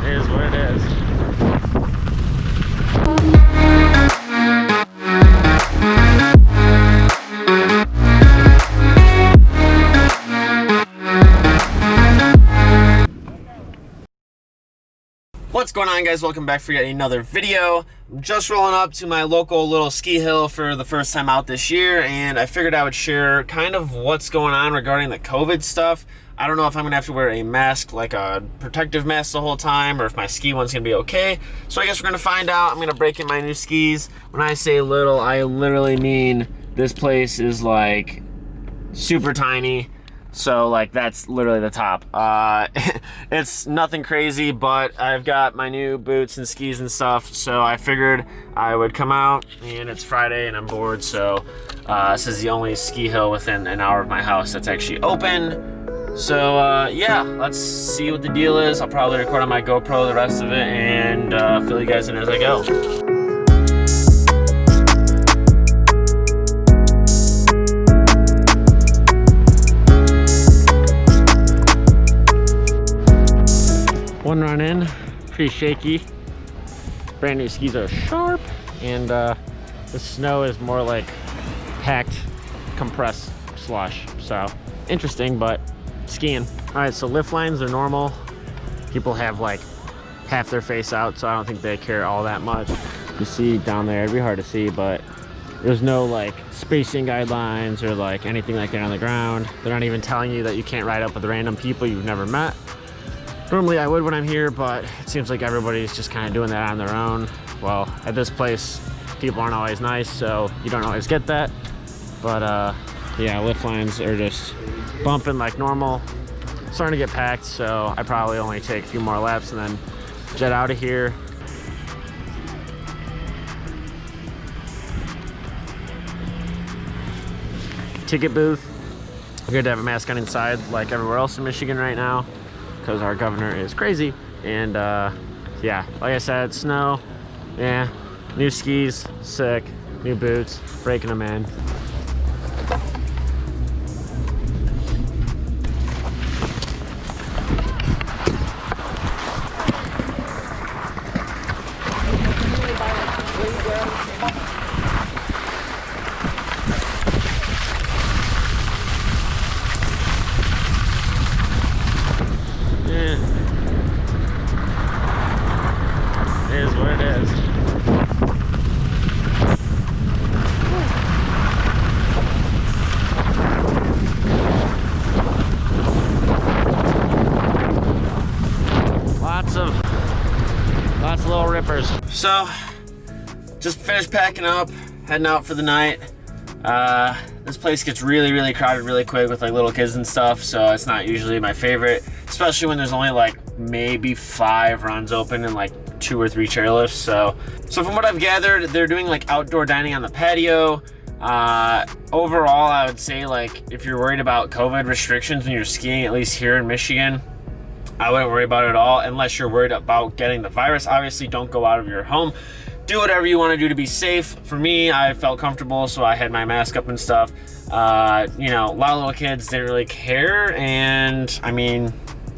It is what it is. What's going on, guys? Welcome back for yet another video. I'm just rolling up to my local little ski hill for the first time out this year, and I figured I would share kind of what's going on regarding the COVID stuff. I don't know if I'm gonna have to wear a mask, like a protective mask the whole time, or if my ski one's gonna be okay. So I guess we're gonna find out. I'm gonna break in my new skis. When I say little, I literally mean this place is like super tiny. So like that's literally the top. It's nothing crazy, but I've got my new boots and skis and stuff, so I figured I would come out, and it's Friday and I'm bored, so this is the only ski hill within an hour of my house that's actually open. So yeah, let's see what the deal is. I'll probably record on my GoPro the rest of it and fill you guys in as I go. One run in, pretty shaky. Brand new skis are sharp, and the snow is more like packed, compressed slush. So interesting, but skiing. All right, so lift lines are normal. People have like half their face out, so I don't think they care all that much. You see down there, it'd be hard to see, but there's no like spacing guidelines or like anything like that on the ground. They're not even telling you that you can't ride up with random people you've never met. Normally I would when I'm here, but it seems like everybody's just kind of doing that on their own. Well, at this place, people aren't always nice, so you don't always get that. But yeah, lift lines are just bumping like normal. Starting to get packed, so I probably only take a few more laps and then jet out of here. Ticket booth. Good to have a mask on inside like everywhere else in Michigan right now, because our governor is crazy. And yeah, like I said, snow, yeah, new skis, sick, new boots, breaking them in. Lots of little rippers. So, just finished packing up, heading out for the night. This place gets really crowded really quick with like little kids and stuff, so it's not usually my favorite, especially when there's only like maybe 5 runs open and like 2 or 3 chairlifts. So from what I've gathered, they're doing like outdoor dining on the patio. Overall, I would say like if you're worried about COVID restrictions when you're skiing, at least here in Michigan, I wouldn't worry about it at all unless you're worried about getting the virus. Obviously, don't go out of your home. Do whatever you want to do to be safe. For me, I felt comfortable, so I had my mask up and stuff. You know, a lot of little kids didn't really care, and I mean,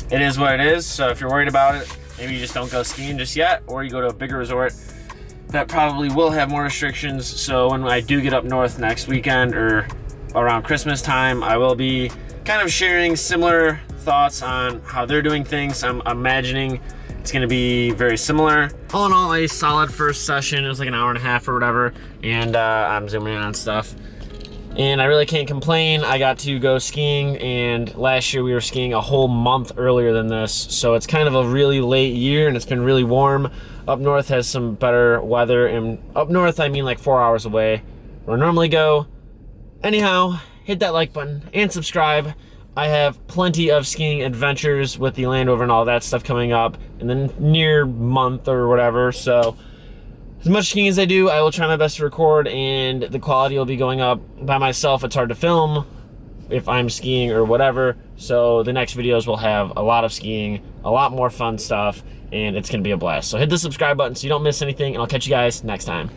it is what it is. So if you're worried about it, maybe you just don't go skiing just yet, or you go to a bigger resort that probably will have more restrictions. So when I do get up north next weekend or around Christmas time, I will be kind of sharing similar thoughts on how they're doing things. I'm imagining it's going to be very similar. All in all, a solid first session. It was like an hour and a half or whatever, and I'm zooming in on stuff. And I really can't complain. I got to go skiing, and last year we were skiing a whole month earlier than this, so it's kind of a really late year, and it's been really warm. Up north has some better weather, and up north I mean like 4 hours away where I normally go. Anyhow, hit that like button and subscribe. I have plenty of skiing adventures with the Land Rover and all that stuff coming up in the near month or whatever. So as much skiing as I do, I will try my best to record, and the quality will be going up. By myself, it's hard to film if I'm skiing or whatever. So the next videos will have a lot of skiing, a lot more fun stuff, and it's going to be a blast. So hit the subscribe button so you don't miss anything, and I'll catch you guys next time.